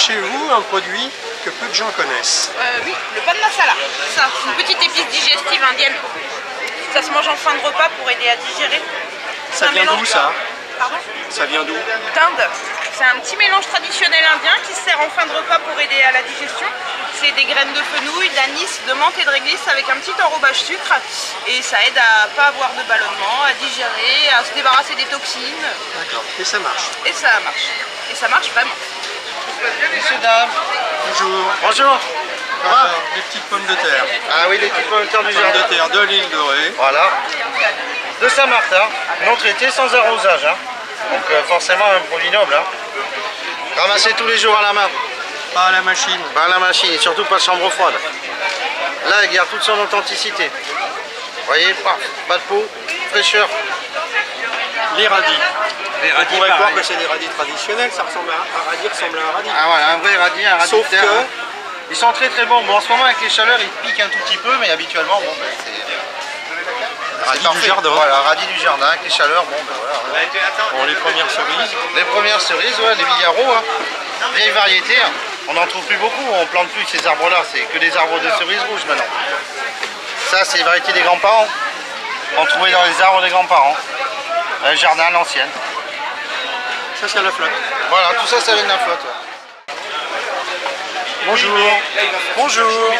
chez vous un produit que peu de gens connaissent. Oui, le pan masala. Ça, une petite épice digestive indienne. Ça se mange en fin de repas pour aider à digérer. Ça vient d'où ça? Pardon? Ça vient d'où? D'Inde. C'est un petit mélange traditionnel indien qui se sert en fin de repas pour aider à la digestion. C'est des graines de fenouil, d'anis, de menthe et de réglisse avec un petit enrobage sucre. Et ça aide à pas avoir de ballonnement, à digérer, à se débarrasser des toxines. D'accord. Et ça marche? Et ça marche. Et ça marche vraiment. Messieurs, dames. Bonjour. Bonjour. Alors, les petites pommes de terre. Ah oui, les petites pommes de terre du Pommes jardin. de terre de l'île de Ré. Voilà. De Saint-Martin, non traité, sans arrosage. Hein. Donc forcément un produit noble. Hein. Ramassé tous les jours à la main. Pas à la machine. Pas à la machine, et surtout pas de chambre froide. Là, elle garde toute son authenticité. Vous voyez, pas de peau, fraîcheur. Les radis. Les On radis, pourrait croire pareil. que c'est des radis traditionnels, ça ressemble à un radis, ressemble à un radis. Ah voilà, un vrai radis, un radis Sauf de terre. que- Hein. Ils sont très très bons. Bon, en ce moment avec les chaleurs, ils piquent un tout petit peu, mais habituellement, bon, ben, c'est Radis du parfait. jardin. Voilà, radis du jardin avec les chaleurs, bon, ben voilà. Bon, les premières cerises. Les premières cerises, ouais, les Bigarro, hein. Vieille variété, hein. On n'en trouve plus beaucoup, on plante plus ces arbres-là, c'est que des arbres de cerises rouges maintenant. Ça, c'est les variétés des grands-parents. On trouvait dans les arbres des grands-parents. Le jardin à l'ancienne. Ça, c'est à la flotte. Voilà, tout ça, ça vient de la flotte. Ouais. Bonjour. Bonjour.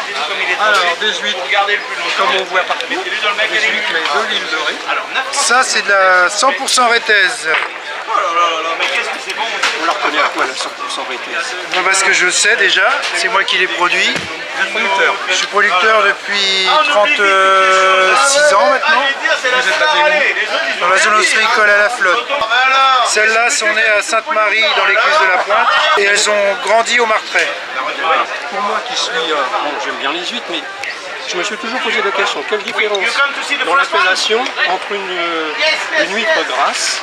Alors, des huîtres, comme on voit partout, des huîtres mais de l'île de Ré. Ça, c'est de la 100% rétaise. On la reconnaît à quoi la 100% rétaise? Moi, parce que je le sais déjà, c'est moi qui les produis. Vous êtes producteur. Je suis producteur depuis 36 ans maintenant, Vous êtes basé où? dans la zone ostréicole à la flotte. Celles-là sont nées à Sainte-Marie, dans l'écluse de la Pointe, et elles ont grandi au Martret. Pour moi qui suis, bon, j'aime bien les huîtres, mais je me suis toujours posé la question, quelle différence dans l'appellation entre une huître grasse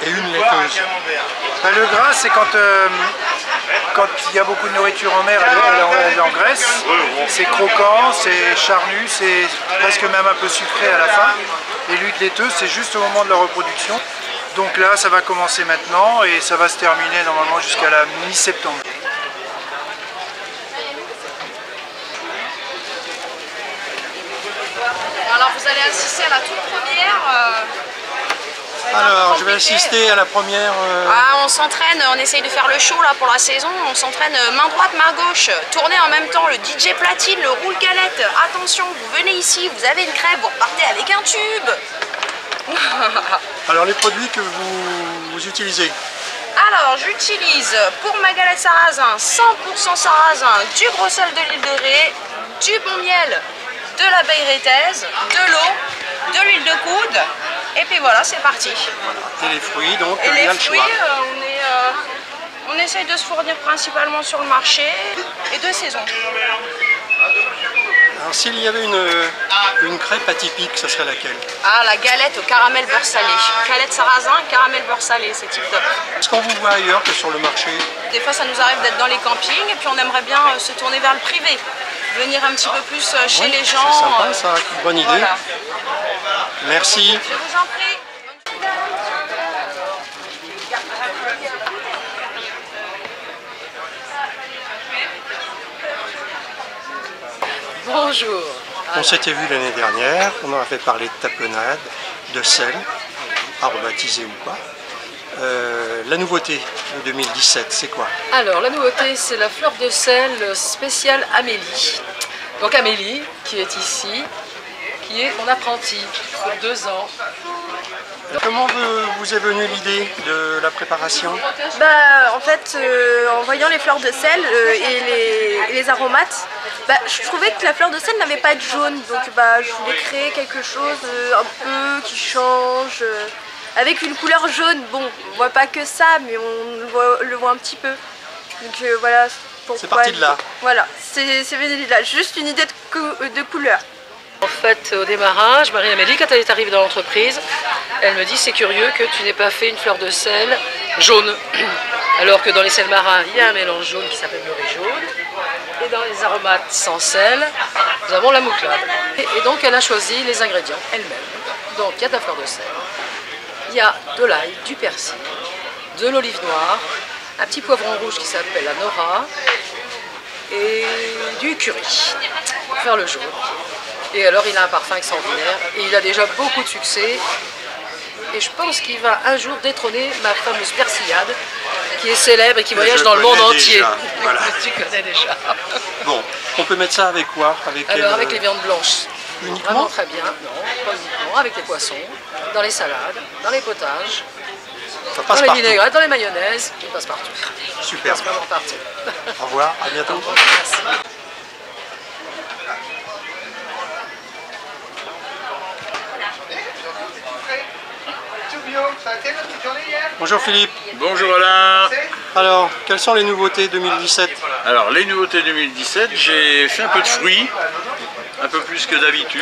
et une laiteuse? Ben, le gras, c'est quand il y a beaucoup de nourriture en mer, elle est en graisse. C'est croquant, c'est charnu, c'est presque même un peu sucré à la fin. Et l'huître laiteuse, c'est juste au moment de la reproduction. Donc là, ça va commencer maintenant et ça va se terminer normalement jusqu'à la mi-septembre. Alors vous allez assister à la toute première. Alors, je vais assister à la première... Ah, on s'entraîne, on essaye de faire le show là pour la saison, on s'entraîne main droite, main gauche, tournez en même temps le DJ platine, le roule galette. Attention, vous venez ici, vous avez une crêpe, vous repartez avec un tube. Alors, les produits que vous utilisez? Alors, j'utilise pour ma galette sarrasin 100% sarrasin, du gros sel de l'île de Ré, du bon miel de l'abeille rétaise, de l'eau, de l'huile de coude, et puis voilà, c'est parti. Et les fruits, donc, Et il y les a le fruits, choix. on essaye de se fournir principalement sur le marché et de saison. Alors, s'il y avait une crêpe atypique, ça serait laquelle? Ah, la galette au caramel beurre salé. Galette sarrasin, caramel beurre salé, c'est tip top. Est-ce qu'on vous voit ailleurs que sur le marché? Des fois, ça nous arrive d'être dans les campings et puis on aimerait bien se tourner vers le privé. Venir un petit peu plus chez Ouais, les gens. c'est sympa, ça, bonne idée. Voilà. Merci. Je vous en prie. Bonjour. On s'était vu l'année dernière, on en avait parlé de tapenade, de sel, aromatisé ou pas. La nouveauté de 2017, c'est quoi? Alors, la nouveauté, c'est la fleur de sel spéciale Amélie. Donc Amélie, qui est ici, qui est mon apprentie pour 2 ans. Comment vous est venue l'idée de la préparation? Bah, en fait, en voyant les fleurs de sel et les aromates, bah, je trouvais que la fleur de sel n'avait pas de jaune. Donc bah, je voulais créer quelque chose un peu qui change, avec une couleur jaune. Bon, on voit pas que ça, mais on le voit un petit peu. Donc voilà. C'est parti de là. Voilà, c'est venu de là. Juste une idée de couleur. En fait, au démarrage, Marie-Amélie, quand elle est arrivée dans l'entreprise, elle me dit: c'est curieux que tu n'aies pas fait une fleur de sel jaune. Alors que dans les sels marins, il y a un mélange jaune qui s'appelle le riz jaune. Et dans les aromates sans sel, nous avons la mouclade. Et donc, elle a choisi les ingrédients elle-même. Donc, il y a de la fleur de sel, il y a de l'ail, du persil, de l'olive noire, un petit poivron rouge qui s'appelle la Nora et du curry pour faire le jaune. Et alors il a un parfum extraordinaire et il a déjà beaucoup de succès. Et je pense qu'il va un jour détrôner ma fameuse persillade qui est célèbre et qui voyage dans le monde entier. Voilà. Tu connais déjà. Bon, on peut mettre ça avec quoi? Alors avec les viandes blanches. Uniquement? Vraiment très bien. Non, pas uniquement. Avec les poissons, dans les salades, dans les potages, Ça dans passe les partout. vinaigrettes, dans les mayonnaises. Il passe partout. Super. Il passe vraiment partout. Au revoir, à bientôt. Merci. Bonjour Philippe. Bonjour Alain. Alors, quelles sont les nouveautés 2017? Alors les nouveautés 2017, j'ai fait un peu de fruits, un peu plus que d'habitude.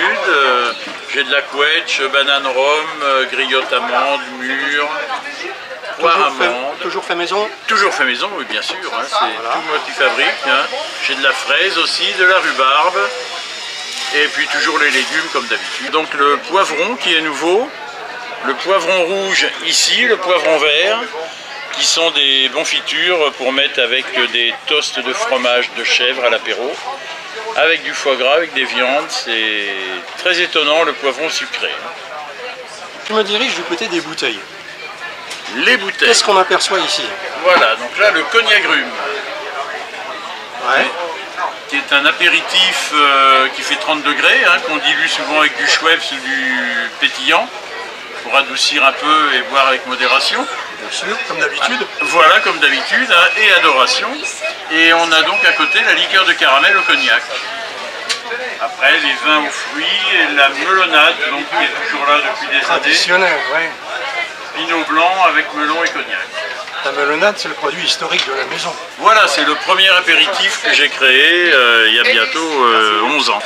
J'ai de la quetch, banane rhum, griotte amande, mûre, poire amande. Toujours fait maison? Toujours fait maison, oui bien sûr, hein, c'est tout moi qui fabrique. Hein. J'ai de la fraise aussi, de la rhubarbe, et puis toujours les légumes comme d'habitude. Donc le poivron qui est nouveau, le poivron rouge ici, le poivron vert, qui sont des confitures pour mettre avec des toasts de fromage de chèvre à l'apéro, avec du foie gras, avec des viandes. C'est très étonnant le poivron sucré. Je me dirige du côté des bouteilles. Les bouteilles. Qu'est-ce qu'on aperçoit ici? Voilà, donc là le cognac rhume, Ouais. qui est un apéritif qui fait 30 degrés, hein, qu'on dilue souvent avec du Schweppes ou du pétillant, pour adoucir un peu et boire avec modération. Bien sûr, comme d'habitude. Voilà, comme d'habitude, hein, et adoration. Et on a donc à côté la liqueur de caramel au cognac. Après, les vins aux fruits et la melonnade, donc qui est toujours là depuis des années. Traditionnel, oui. Pinot blanc avec melon et cognac. La melonnade, c'est le produit historique de la maison. Voilà, c'est le premier apéritif que j'ai créé il y a bientôt 11 ans.